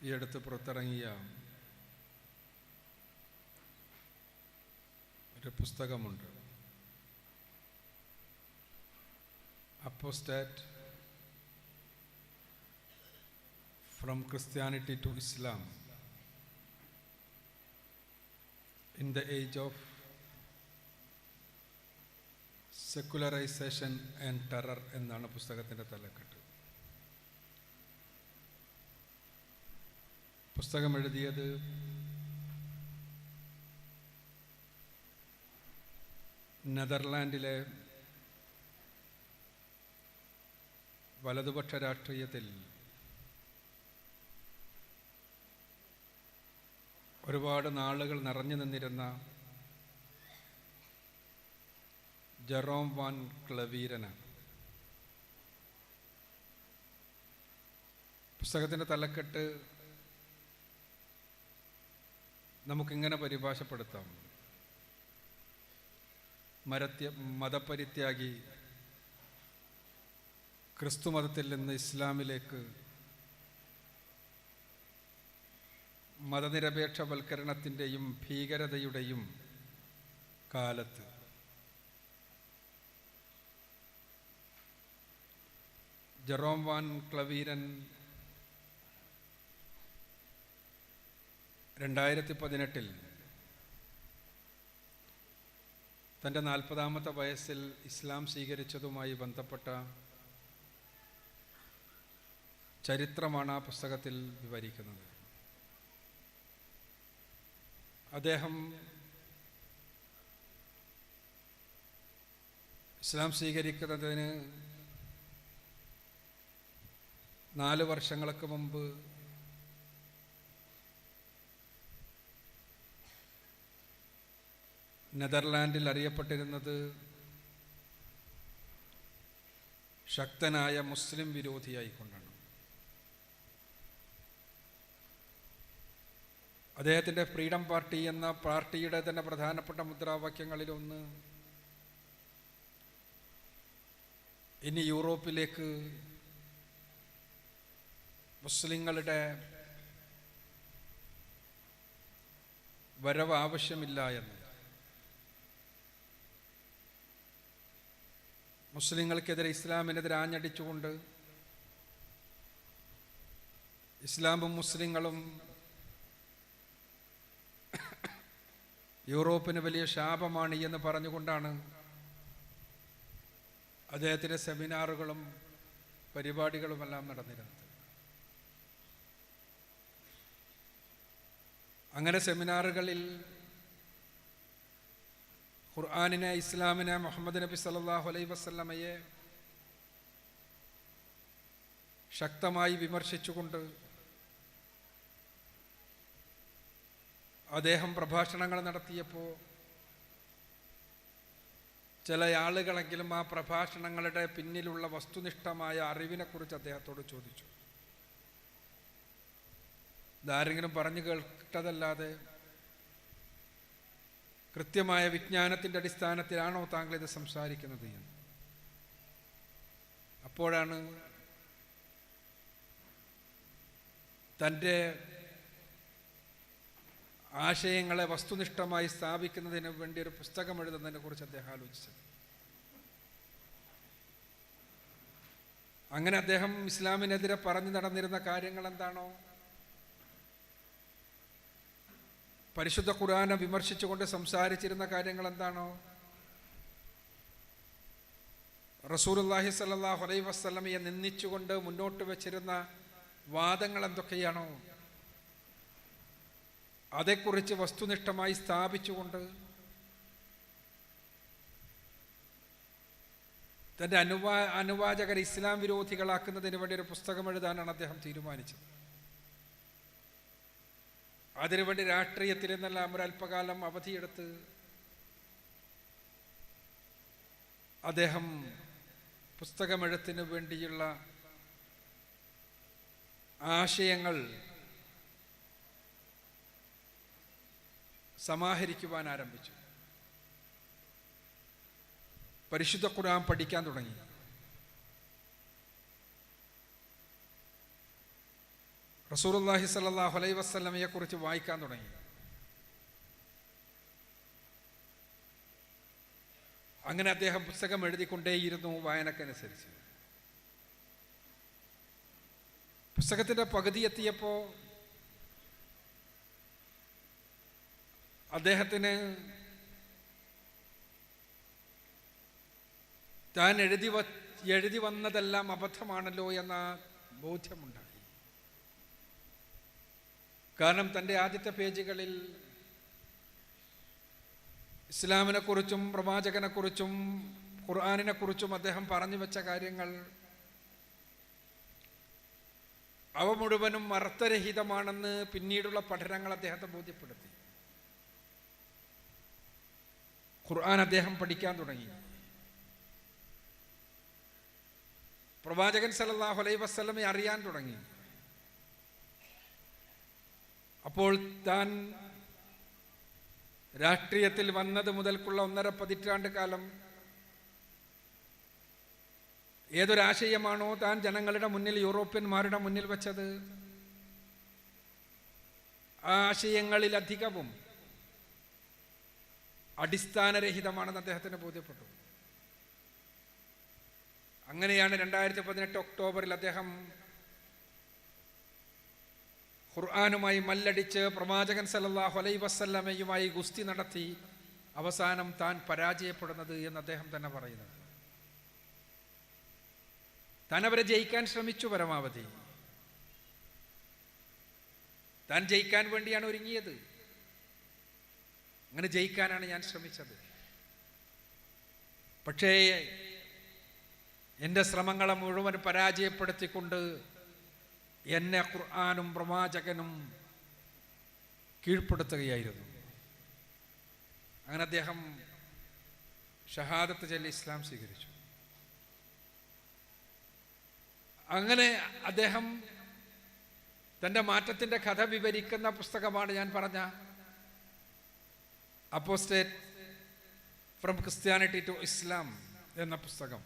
ഈ അടുത്ത് പുറത്തിറങ്ങിയ ഒരു പുസ്തകമുണ്ട്. Apostate from Christianity to Islam in the age of secularisation and terror എന്നാണ് പുസ്തകത്തിൻ്റെ തലക്കെട്ട്. പുസ്തകം എഴുതിയത് നെതർലാൻഡിലെ വലതുപക്ഷ രാഷ്ട്രീയത്തിൽ ഒരുപാട് നാളുകൾ നിറഞ്ഞു നിന്നിരുന്ന ജെറോം വാൻ ക്ലവീരനാണ്. പുസ്തകത്തിൻ്റെ തലക്കെട്ട് നമുക്കിങ്ങനെ പരിഭാഷപ്പെടുത്താം: മതപരിത്യാഗി ക്രിസ്തുമതത്തിൽ നിന്ന് ഇസ്ലാമിലേക്ക് മതനിരപേക്ഷവൽക്കരണത്തിൻ്റെയും ഭീകരതയുടെയും കാലത്ത്. ജെറോം വാൻ ക്ലവീരൻ 2018 തൻ്റെ 40-ാമത്തെ വയസ്സിൽ ഇസ്ലാം സ്വീകരിച്ചതുമായി ബന്ധപ്പെട്ട ചരിത്രമാണ് ആ പുസ്തകത്തിൽ വിവരിക്കുന്നത്. അദ്ദേഹം ഇസ്ലാം സ്വീകരിക്കുന്നതിന് 4 വർഷങ്ങൾക്ക് മുമ്പ് നെതർലാൻഡിൽ അറിയപ്പെട്ടിരുന്നത് ശക്തനായ മുസ്ലിം വിരോധിയായിക്കൊണ്ടാണ്. അദ്ദേഹത്തിൻ്റെ ഫ്രീഡം പാർട്ടി എന്ന പാർട്ടിയുടെ തന്നെ പ്രധാനപ്പെട്ട മുദ്രാവാക്യങ്ങളിലൊന്ന് ഇനി യൂറോപ്പിലേക്ക് മുസ്ലിങ്ങളുടെ വരവ് ആവശ്യമില്ല എന്ന്. മുസ്ലിങ്ങൾക്കെതിരെ ഇസ്ലാമിനെതിരെ ആഞ്ഞടിച്ചുകൊണ്ട് ഇസ്ലാമും മുസ്ലിങ്ങളും യൂറോപ്പിന് വലിയ ശാപമാണ് എന്ന് പറഞ്ഞുകൊണ്ടാണ് അദ്ദേഹത്തിൻ്റെ സെമിനാറുകളും പരിപാടികളുമെല്ലാം നടന്നിരുന്നത്. അങ്ങനെ സെമിനാറുകളിൽ ഖുർആനിനെ, ഇസ്ലാമിനെ, മുഹമ്മദ് നബി സല്ലല്ലാഹു അലൈഹി വസല്ലമയെ ശക്തമായി വിമർശിച്ചുകൊണ്ട് അദ്ദേഹം പ്രഭാഷണങ്ങൾ നടത്തിയപ്പോൾ ചില ആളുകളെങ്കിലും ആ പ്രഭാഷണങ്ങളുടെ പിന്നിലുള്ള വസ്തുനിഷ്ഠമായ അറിവിനെക്കുറിച്ച് അദ്ദേഹത്തോട് ചോദിച്ചു. ഇതാരെങ്കിലും പറഞ്ഞു കേട്ടതല്ലാതെ കൃത്യമായ വിജ്ഞാനത്തിൻ്റെ അടിസ്ഥാനത്തിലാണോ താങ്കൾ ഇത് സംസാരിക്കുന്നത് എന്ന്. അപ്പോഴാണ് തൻ്റെ ആശയങ്ങളെ വസ്തുനിഷ്ഠമായി സ്ഥാപിക്കുന്നതിന് വേണ്ടി ഒരു പുസ്തകം എഴുതുന്നതിനെ കുറിച്ച് അദ്ദേഹം ആലോചിച്ചത്. അങ്ങനെ അദ്ദേഹം ഇസ്ലാമിനെതിരെ പറഞ്ഞു നടന്നിരുന്ന കാര്യങ്ങൾ എന്താണോ, പരിശുദ്ധ ഖുർആനെ വിമർശിച്ചുകൊണ്ട് സംസാരിച്ചിരുന്ന കാര്യങ്ങൾ എന്താണോ, റസൂലുള്ളാഹി സ്വല്ലല്ലാഹു അലൈഹി വസല്ലമയെ നിന്ദിച്ചുകൊണ്ട് മുന്നോട്ട് വെച്ചിരുന്ന വാദങ്ങൾ എന്തൊക്കെയാണോ, അതേക്കുറിച്ച് വസ്തുനിഷ്ഠമായി സ്ഥാപിച്ചുകൊണ്ട് തൻ്റെ അനുവാചകരെ ഇസ്ലാം വിരോധികളാക്കുന്നതിന് വേണ്ടി ഒരു പുസ്തകം എഴുതാനാണ് അദ്ദേഹം തീരുമാനിച്ചത്. അതിനുവേണ്ടി രാഷ്ട്രീയത്തിൽ നിന്നെല്ലാം ഒരല്പകാലം അവധിയെടുത്ത് അദ്ദേഹം പുസ്തകമെഴുത്തിന് വേണ്ടിയുള്ള ആശയങ്ങൾ സമാഹരിക്കുവാൻ ആരംഭിച്ചു. പരിശുദ്ധ ഖുർആൻ പഠിക്കാൻ തുടങ്ങി. റസൂലുള്ളാഹി സ്വല്ലല്ലാഹു അലൈഹി വസല്ലമയെ കുറിച്ച് വായിക്കാൻ തുടങ്ങി. അങ്ങനെ അദ്ദേഹം പുസ്തകം എഴുതിക്കൊണ്ടേയിരുന്നു വായനക്കനുസരിച്ച്. പുസ്തകത്തിൻ്റെ പകുതി എത്തിയപ്പോൾ അദ്ദേഹത്തിന് താൻ എഴുതി വന്നതെല്ലാം അബദ്ധമാണല്ലോ എന്ന ബോധ്യമുണ്ടായി. കാരണം തൻ്റെ ആദ്യത്തെ പേജുകളിൽ ഇസ്ലാമിനെക്കുറിച്ചും പ്രവാചകനെക്കുറിച്ചും ഖുർആനിനെക്കുറിച്ചും അദ്ദേഹം പറഞ്ഞു വെച്ച കാര്യങ്ങൾ അവ മുഴുവനും അർത്ഥരഹിതമാണെന്ന് പിന്നീടുള്ള പഠനങ്ങൾ അദ്ദേഹത്തെ ബോധ്യപ്പെടുത്തി. ഖുർആൻ അദ്ദേഹം പഠിക്കാൻ തുടങ്ങി. പ്രവാചകൻ സല്ലല്ലാഹു അലൈഹി വസല്ലമയെ അറിയാൻ തുടങ്ങി. അപ്പോൾ താൻ രാഷ്ട്രീയത്തിൽ വന്നത് മുതൽക്കുള്ള 1.5 പതിറ്റാണ്ട് കാലം ഏതൊരാശയമാണോ താൻ ജനങ്ങളുടെ മുന്നിൽ, യൂറോപ്യന്മാരുടെ മുന്നിൽ വെച്ചത്, ആ ആശയങ്ങളിലധികവും അടിസ്ഥാനരഹിതമാണെന്ന് അദ്ദേഹത്തിന് ബോധ്യപ്പെട്ടു. അങ്ങനെയാണ് 2018 ഒക്ടോബറിൽ അദ്ദേഹം ഖുർആനുമായി മല്ലടിച്ച് പ്രവാചകൻ സല്ലല്ലാഹു അലൈഹി വസല്ലമയുമായി ഗുസ്തി നടത്തി അവസാനം താൻ പരാജയപ്പെടുന്നത് എന്ന് അദ്ദേഹം തന്നെ പറയുന്നത്. താൻ അവരെ ജയിക്കാൻ ശ്രമിച്ചു പരമാവധി. താൻ ജയിക്കാൻ വേണ്ടിയാണ് ഒരുങ്ങിയത്. അങ്ങനെ ജയിക്കാനാണ് ഞാൻ ശ്രമിച്ചത്. പക്ഷേ എൻ്റെ ശ്രമങ്ങളെ മുഴുവൻ പരാജയപ്പെടുത്തിക്കൊണ്ട് എന്നെ ഖുർആനും പ്രവാചകനും കീഴ്പ്പെടുത്തുകയായിരുന്നു. അങ്ങനെ അദ്ദേഹം ഷഹാദത്ത് ചൊല്ലി ഇസ്ലാം സ്വീകരിച്ചു. അങ്ങനെ അദ്ദേഹം തൻ്റെ മാറ്റത്തിൻ്റെ കഥ വിവരിക്കുന്ന പുസ്തകമാണ് ഞാൻ പറഞ്ഞ apostate from Christianity to Islam എന്ന പുസ്തകം.